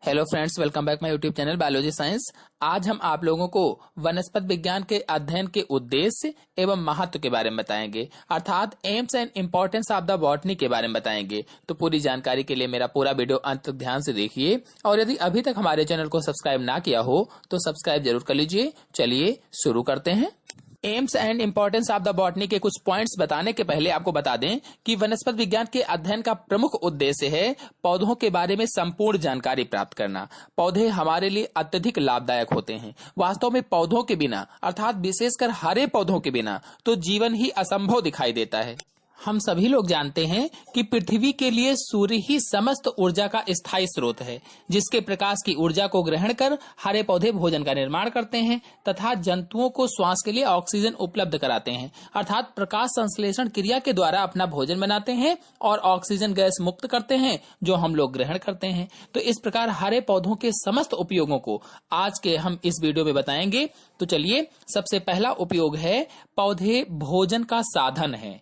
Hello friends, welcome back my YouTube channel biology science. आज हम आप लोगों को वनस्पति विज्ञान के अध्ययन के उद्देश्य एवं महत्व के बारे में बताएंगे, अर्थात AIIMS and importance of the botany के बारे में बताएंगे। तो पूरी जानकारी के लिए मेरा पूरा वीडियो अंत तक ध्यान से देखिए, और यदि अभी तक हमारे चैनल को सब्सक्राइब ना किया हो तो सब्सक्राइब जरूर कर लीजिए। चलिए शुरू करते हैं। AIIMS and importance of the botany के कुछ पॉइंट्स बताने के पहले आपको बता दें कि वनस्पति विज्ञान के अध्ययन का प्रमुख उद्देश्य है पौधों के बारे में संपूर्ण जानकारी प्राप्त करना। पौधे हमारे लिए अत्यधिक लाभदायक होते हैं। वास्तव में पौधों के बिना, अर्थात विशेषकर हरे पौधों के बिना तो जीवन ही असंभव दिखाई देता है। हम सभी लोग जानते हैं कि पृथ्वी के लिए सूर्य ही समस्त ऊर्जा का स्थायी स्रोत है, जिसके प्रकाश की ऊर्जा को ग्रहण कर हरे पौधे भोजन का निर्माण करते हैं तथा जंतुओं को श्वास के लिए ऑक्सीजन उपलब्ध कराते हैं, अर्थात प्रकाश संश्लेषण क्रिया के द्वारा अपना भोजन बनाते हैं और ऑक्सीजन गैस मुक्त करते हैं, जो हम लोग ग्रहण करते हैं। तो इस प्रकार हरे पौधों के समस्त उपयोगों को आज के हम इस वीडियो में बताएंगे। तो चलिए, सबसे पहला उपयोग है पौधे भोजन का साधन है।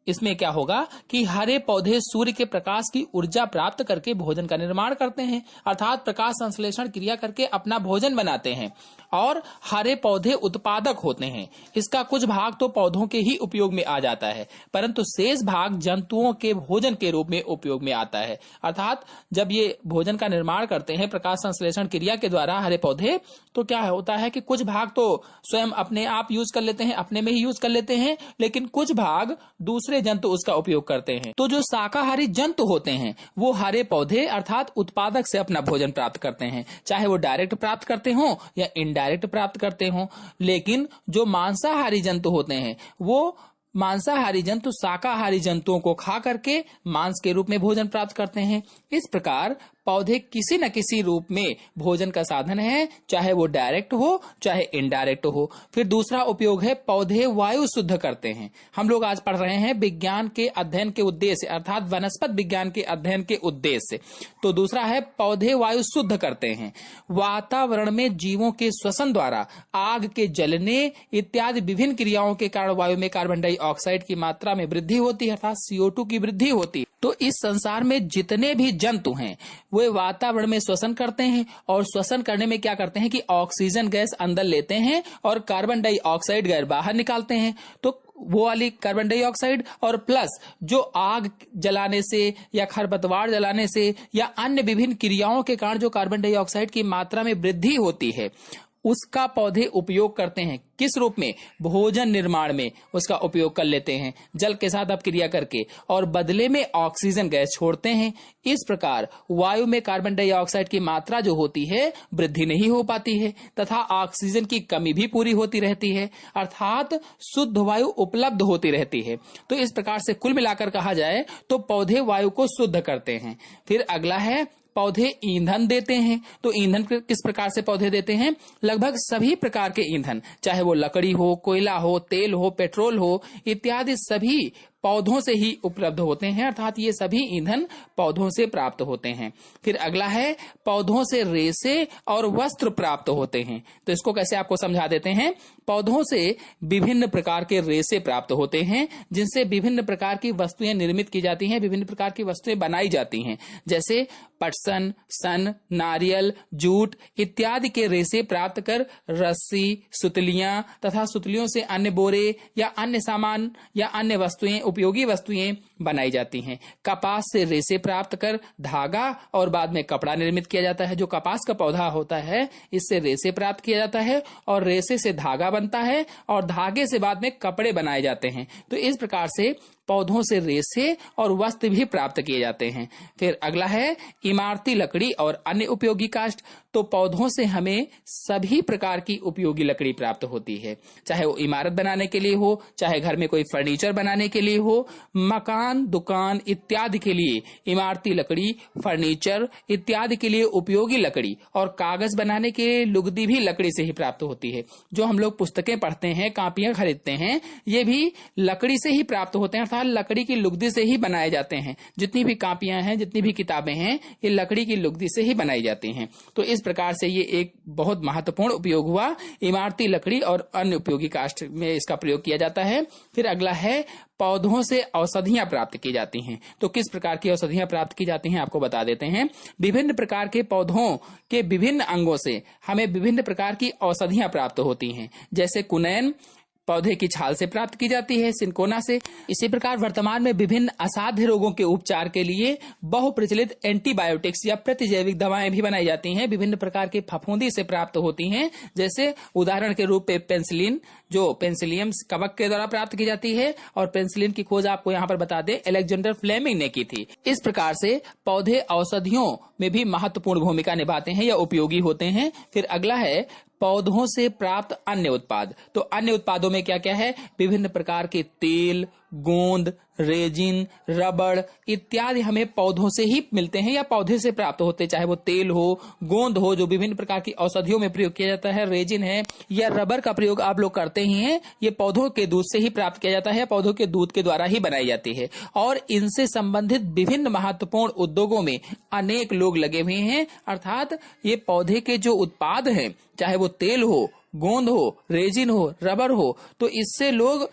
इसमें क्या होगा कि हरे पौधे सूर्य के प्रकाश की ऊर्जा प्राप्त करके भोजन का निर्माण करते हैं, अर्थात प्रकाश संश्लेषण क्रिया करके अपना भोजन बनाते हैं, और हरे पौधे उत्पादक होते हैं। इसका कुछ भाग तो पौधों के ही उपयोग में आ जाता है, परंतु शेष भाग जंतुओं के भोजन के रूप में उपयोग में आता है। अर्थात जब ये भोजन का निर्माण करते हैं प्रकाश संश्लेषण क्रिया के द्वारा हरे पौधे, तो क्या होता है कि कुछ भाग तो स्वयं अपने आप यूज कर लेते हैं, अपने में ही यूज कर लेते हैं, लेकिन कुछ भाग दूसरे जंतु उसका उपयोग करते हैं। तो जो शाकाहारी जंतु होते हैं वो हरे पौधे अर्थात उत्पादक से अपना भोजन प्राप्त करते हैं, चाहे वो डायरेक्ट प्राप्त करते हो या इनडायरेक्ट प्राप्त करते हो। लेकिन जो मांसाहारी जंतु होते हैं वो मांसाहारी जंतु शाकाहारी जंतुओं को खा करके मांस के रूप में भोजन प्राप्त करते हैं। इस प्रकार पौधे किसी न किसी रूप में भोजन का साधन है, चाहे वो डायरेक्ट हो चाहे इनडायरेक्ट हो। फिर दूसरा उपयोग है पौधे वायु शुद्ध करते हैं। हम लोग आज पढ़ रहे हैं विज्ञान के अध्ययन के उद्देश्य, अर्थात वनस्पति विज्ञान के अध्ययन के उद्देश्य। तो दूसरा है पौधे वायु शुद्ध करते हैं। वातावरण में जीवों के श्वसन द्वारा आग के जलने इत्यादि विभिन्न क्रियाओं के कारण वायु में कार्बन डाइऑक्साइड की मात्रा में वृद्धि होती है, अर्थात CO2 की वृद्धि होती है। तो इस संसार में जितने भी जंतु हैं वे वातावरण में श्वसन करते हैं, और श्वसन करने में क्या करते हैं कि ऑक्सीजन गैस अंदर लेते हैं और कार्बन डाइऑक्साइड गैस बाहर निकालते हैं। तो वो वाली कार्बन डाइऑक्साइड और प्लस जो आग जलाने से या खरपतवार जलाने से या अन्य विभिन्न क्रियाओं के कारण जो कार्बन डाइऑक्साइड की मात्रा में वृद्धि होती है, उसका पौधे उपयोग करते हैं। किस रूप में? भोजन निर्माण में उसका उपयोग कर लेते हैं, जल के साथ अपक्रिया करके, और बदले में ऑक्सीजन गैस छोड़ते हैं। इस प्रकार वायु में कार्बन डाइऑक्साइड की मात्रा जो होती है वृद्धि नहीं हो पाती है तथा ऑक्सीजन की कमी भी पूरी होती रहती है, अर्थात शुद्ध वायु उपलब्ध होती रहती है। तो इस प्रकार से कुल मिलाकर कहा जाए तो पौधे वायु को शुद्ध करते हैं। फिर अगला है पौधे ईंधन देते हैं। तो ईंधन किस प्रकार से पौधे देते हैं? लगभग सभी प्रकार के ईंधन, चाहे वो लकड़ी हो, कोयला हो, तेल हो, पेट्रोल हो, इत्यादि सभी पौधों से ही उपलब्ध होते हैं, अर्थात ये सभी ईंधन पौधों से प्राप्त होते हैं। फिर अगला है पौधों से रेशे और वस्त्र प्राप्त होते हैं। तो इसको कैसे आपको समझा देते हैं। पौधों से विभिन्न प्रकार के रेशे प्राप्त होते हैं, जिनसे विभिन्न प्रकार की वस्तुएं निर्मित की जाती हैं, विभिन्न प्रकार की वस्तुएं बनाई जाती हैं, जैसे पटसन, सन, नारियल, जूट इत्यादि के रेशे प्राप्त कर रस्सी, सुतलियां तथा सुतलियों से अन्य बोरे या अन्य सामान या अन्य वस्तुएं, उपयोगी वस्तुएं बनाई जाती हैं। कपास से रेशे प्राप्त कर धागा और बाद में कपड़ा निर्मित किया जाता है। जो कपास का पौधा होता है इससे रेशे प्राप्त किया जाता है और रेशे से धागा बनता है और धागे से बाद में कपड़े बनाए जाते हैं। तो इस प्रकार से पौधों से रेशे और वस्त्र भी प्राप्त किए जाते हैं। फिर अगला है इमारती लकड़ी और अन्य उपयोगी काष्ठ। तो पौधों से हमें सभी प्रकार की उपयोगी लकड़ी प्राप्त होती है, चाहे वो इमारत बनाने के लिए हो, चाहे घर में कोई फर्नीचर बनाने के लिए हो, मकान, दुकान इत्यादि के लिए इमारती लकड़ी, फर्नीचर इत्यादि के लिए उपयोगी लकड़ी, और कागज बनाने के लिए लुगदी भी लकड़ी से ही प्राप्त होती है। जो हम लोग पुस्तकें पढ़ते हैं, कापियां खरीदते हैं, ये भी लकड़ी से ही प्राप्त होते हैं, तथा लकड़ी की लुगदी से ही बनाए जाते हैं। जितनी भी कापियां हैं, जितनी भी किताबें हैं, ये लकड़ी की लुगदी से ही बनाई जाती हैं। तो इस प्रकार से ये एक बहुत महत्वपूर्ण उपयोग हुआ। इमारती लकड़ी और अन्य उपयोगी काष्ठ में इसका प्रयोग किया जाता है। फिर अगला है पौधों से औषधियां प्राप्त की जाती हैं। तो किस प्रकार की औषधियां प्राप्त की जाती हैं आपको बता देते हैं। विभिन्न प्रकार के पौधों के विभिन्न अंगों से हमें विभिन्न प्रकार की औषधियां प्राप्त होती हैं। जैसे कुनैन पौधे की छाल से प्राप्त की जाती है, सिनकोना से। इसी प्रकार वर्तमान में विभिन्न असाध्य रोगों के उपचार के लिए बहुप्रचलित एंटीबायोटिक्स या प्रतिजैविक दवाएं भी बनाई जाती हैं। विभिन्न प्रकार के फफूंदी से प्राप्त होती हैं। जैसे उदाहरण के रूप में पेंसिलिन, जो पेंसिलियम कवक के द्वारा प्राप्त की जाती है, और पेंसिलिन की खोज आपको यहाँ पर बता दें अलेक्जेंडर फ्लेमिंग ने की थी। इस प्रकार से पौधे औषधियों में भी महत्वपूर्ण भूमिका निभाते हैं या उपयोगी होते हैं। फिर अगला है पौधों से प्राप्त अन्य उत्पाद। तो अन्य उत्पादों में क्या क्या है? विभिन्न प्रकार के तेल, गोंद, रेजिन, रबड़ इत्यादि हमें पौधों से ही मिलते हैं या पौधे से प्राप्त होते हैं। चाहे वो तेल हो, गोंद हो, जो विभिन्न प्रकार की औषधियों में प्रयोग किया जाता है, रेजिन है, या रबर का प्रयोग आप लोग करते ही हैं, ये पौधों के दूध से ही प्राप्त किया जाता है, पौधों के दूध के द्वारा ही बनाई जाती है। और इनसे संबंधित विभिन्न महत्वपूर्ण उद्योगों में अनेक लोग लगे हुए हैं। अर्थात ये पौधे के जो उत्पाद हैं, चाहे वो तेल हो, गोंद हो, रेजिन हो, रबर हो, तो इससे लोग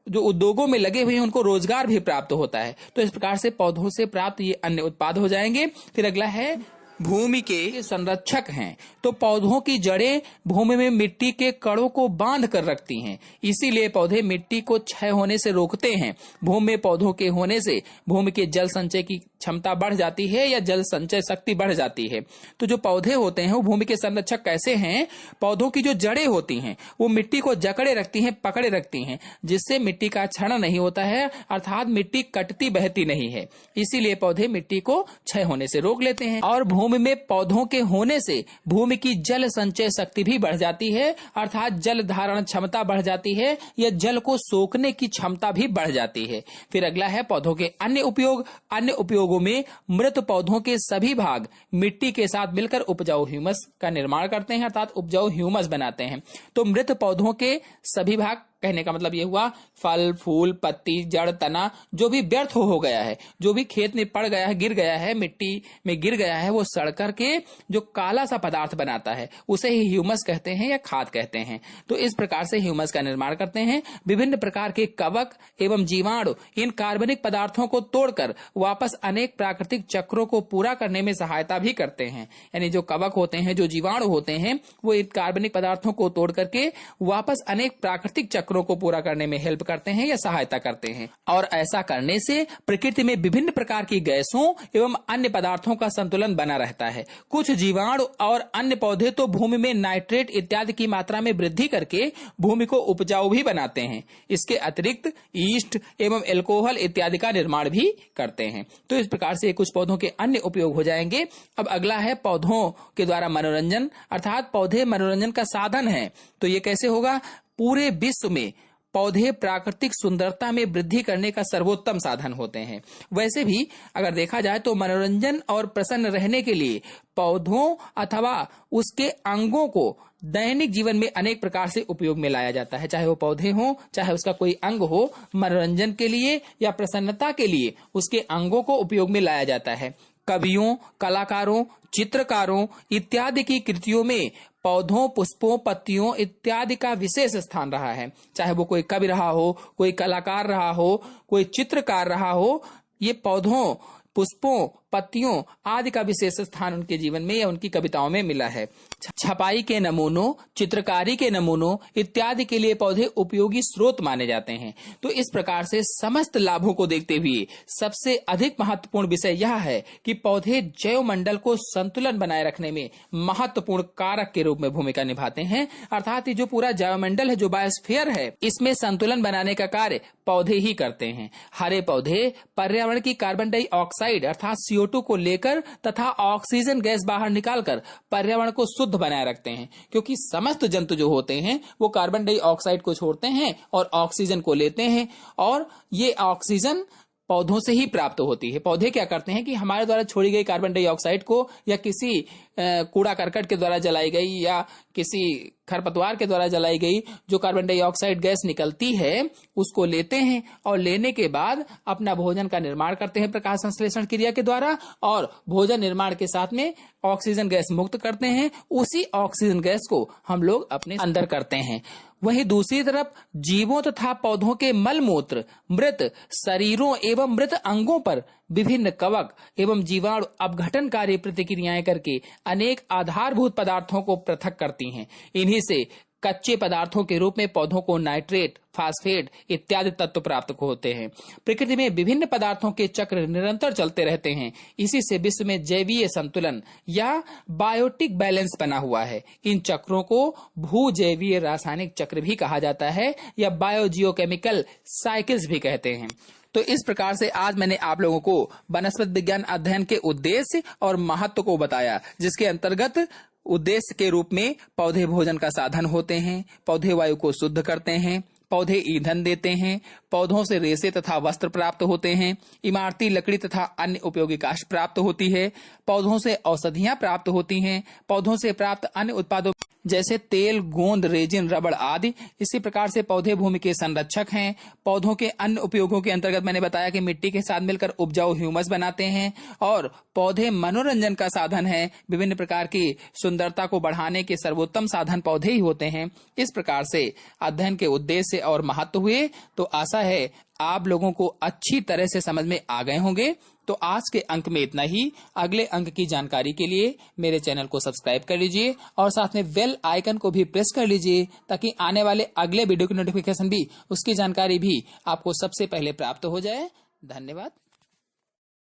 जो उद्योगों में लगे हुए हैं उनको रोजगार भी प्राप्त होता है। तो इस प्रकार से पौधों से प्राप्त ये अन्य उत्पाद हो जाएंगे। फिर अगला है भूमि के संरक्षक हैं। तो पौधों की जड़ें भूमि में मिट्टी के कणों को बांध कर रखती हैं, इसीलिए पौधे मिट्टी को क्षय होने से रोकते हैं। भूमि में पौधों के होने से भूमि के जल संचय की क्षमता बढ़ जाती है या जल संचय शक्ति बढ़ जाती है। तो जो पौधे होते हैं वो भूमि के संरक्षक कैसे हैं? पौधों की जो जड़ें होती हैं वो मिट्टी को जकड़े रखती हैं, पकड़े रखती हैं, जिससे मिट्टी का क्षरण नहीं होता है, अर्थात मिट्टी कटती बहती नहीं है। इसीलिए पौधे मिट्टी को क्षय होने से रोक लेते हैं। और भूमि में पौधों के होने से भूमि की जल संचय शक्ति भी बढ़ जाती है, अर्थात जल धारण क्षमता बढ़ जाती है या जल को सोखने की क्षमता भी बढ़ जाती है। फिर अगला है पौधों के अन्य उपयोग। अन्य उपयोगों में मृत पौधों के सभी भाग मिट्टी के साथ मिलकर उपजाऊ ह्यूमस का निर्माण करते हैं, अर्थात उपजाऊ ह्यूमस बनाते हैं। तो मृत पौधों के सभी भाग कहने का मतलब ये हुआ फल, फूल, पत्ती, जड़, तना, जो भी व्यर्थ हो गया है, जो भी खेत में पड़ गया है, गिर गया है, मिट्टी में गिर गया है, वो सड़ करके जो काला सा पदार्थ बनाता है उसे ही ह्यूमस कहते हैं या खाद कहते हैं। तो इस प्रकार से ह्यूमस का निर्माण करते हैं। विभिन्न प्रकार के कवक एवं जीवाणु इन कार्बनिक पदार्थों को तोड़कर वापस अनेक प्राकृतिक चक्रों को पूरा करने में सहायता भी करते हैं। यानी जो कवक होते हैं, जो जीवाणु होते हैं, वो इन कार्बनिक पदार्थों को तोड़ करके वापस अनेक प्राकृतिक चक्रों को पूरा करने में हेल्प करते हैं या सहायता करते हैं। और ऐसा करने से प्रकृति में विभिन्न प्रकार की गैसों एवं अन्य पदार्थों का संतुलन बना रहता है। कुछ जीवाणु और अन्य पौधे तो भूमि में नाइट्रेट इत्यादि की मात्रा में वृद्धि करके भूमि को उपजाऊ भी बनाते हैं। इसके अतिरिक्त ईस्ट एवं एल्कोहल इत्यादि का निर्माण भी करते हैं। तो इस प्रकार से कुछ पौधों के अन्य उपयोग हो जाएंगे। अब अगला है पौधों के द्वारा मनोरंजन, अर्थात पौधे मनोरंजन का साधन है। तो ये कैसे होगा? पूरे विश्व में पौधे प्राकृतिक सुंदरता में वृद्धि करने का सर्वोत्तम साधन होते हैं। वैसे भी अगर देखा जाए तो मनोरंजन और प्रसन्न रहने के लिए पौधों अथवा उसके अंगों को दैनिक जीवन में अनेक प्रकार से उपयोग में लाया जाता है। चाहे वो पौधे हो, चाहे उसका कोई अंग हो, मनोरंजन के लिए या प्रसन्नता के लिए उसके अंगों को उपयोग में लाया जाता है। कवियों, कलाकारों, चित्रकारों इत्यादि की कृतियों में पौधों, पुष्पों, पत्तियों इत्यादि का विशेष स्थान रहा है। चाहे वो कोई कवि रहा हो, कोई कलाकार रहा हो, कोई चित्रकार रहा हो, ये पौधों, पुष्पों, पत्तियों आदि का विशेष स्थान उनके जीवन में या उनकी कविताओं में मिला है। छपाई के नमूनों, चित्रकारी के नमूनों इत्यादि के लिए पौधे उपयोगी स्रोत माने जाते हैं। तो इस प्रकार से समस्त लाभों को देखते हुए सबसे अधिक महत्वपूर्ण विषय यह है कि पौधे जैव मंडल को संतुलन बनाए रखने में महत्वपूर्ण कारक के रूप में भूमिका निभाते हैं। अर्थात ये जो पूरा जैव मंडल है, जो बायोस्फीयर है, इसमें संतुलन बनाने का कार्य पौधे ही करते हैं। हरे पौधे पर्यावरण की कार्बन डाइऑक्साइड अर्थात CO2 को लेकर तथा ऑक्सीजन गैस बाहर निकालकर पर्यावरण को शुद्ध बनाए रखते हैं, क्योंकि समस्त जंतु जो होते हैं वो कार्बन डाइऑक्साइड को छोड़ते हैं और ऑक्सीजन को लेते हैं, और ये ऑक्सीजन पौधों से ही प्राप्त होती है। पौधे क्या करते हैं कि हमारे द्वारा छोड़ी गई कार्बन डाइऑक्साइड को या किसी कूड़ा करकट के द्वारा जलाई गई या किसी खरपतवार के द्वारा जलाई गई जो कार्बन डाइऑक्साइड गैस निकलती है उसको लेते हैं और लेने के बाद अपना भोजन का निर्माण करते हैं प्रकाश संश्लेषण क्रिया के द्वारा, और भोजन निर्माण के साथ में ऑक्सीजन गैस मुक्त करते हैं। उसी ऑक्सीजन गैस को हम लोग अपने अंदर करते हैं। वहीं दूसरी तरफ जीवों तथा पौधों के मल मूत्र मृत शरीरों एवं मृत अंगों पर विभिन्न कवक एवं जीवाणु अपघटनकारी प्रतिक्रियाएं करके अनेक आधारभूत पदार्थों को पृथक करती हैं। इन्हीं से कच्चे पदार्थों के रूप में पौधों को नाइट्रेट, फास्फेट इत्यादि तत्व प्राप्त होते हैं। प्रकृति में विभिन्न पदार्थों के चक्र निरंतर चलते रहते हैं। इसी से विश्व में जैवीय संतुलन या बायोटिक बैलेंस बना हुआ है। इन चक्रों को भूजैवीय रासायनिक चक्र भी कहा जाता है या बायोजियोकेमिकल साइकिल्स भी कहते हैं। तो इस प्रकार से आज मैंने आप लोगों को वनस्पति विज्ञान अध्ययन के उद्देश्य और महत्व को बताया, जिसके अंतर्गत उद्देश्य के रूप में पौधे भोजन का साधन होते हैं, पौधे वायु को शुद्ध करते हैं, पौधे ईंधन देते हैं, पौधों से रेशे तथा वस्त्र प्राप्त होते हैं, इमारती लकड़ी तथा अन्य उपयोगी काष्ठ प्राप्त होती है, पौधों से औषधियां प्राप्त होती हैं, पौधों से प्राप्त अन्य उत्पादों जैसे तेल, गोंद, रेजिन, रबड़ आदि। इसी प्रकार से पौधे भूमि के संरक्षक हैं। पौधों के अन्य उपयोगों के अंतर्गत मैंने बताया कि मिट्टी के साथ मिलकर उपजाऊ ह्यूमस बनाते हैं, और पौधे मनोरंजन का साधन है। विभिन्न प्रकार की सुंदरता को बढ़ाने के सर्वोत्तम साधन पौधे ही होते हैं। इस प्रकार से अध्ययन के उद्देश्य और महत्व हुए। तो आशा है आप लोगों को अच्छी तरह से समझ में आ गए होंगे। तो आज के अंक में इतना ही। अगले अंक की जानकारी के लिए मेरे चैनल को सब्सक्राइब कर लीजिए और साथ में बेल आइकन को भी प्रेस कर लीजिए, ताकि आने वाले अगले वीडियो की नोटिफिकेशन भी, उसकी जानकारी भी आपको सबसे पहले प्राप्त हो जाए। धन्यवाद।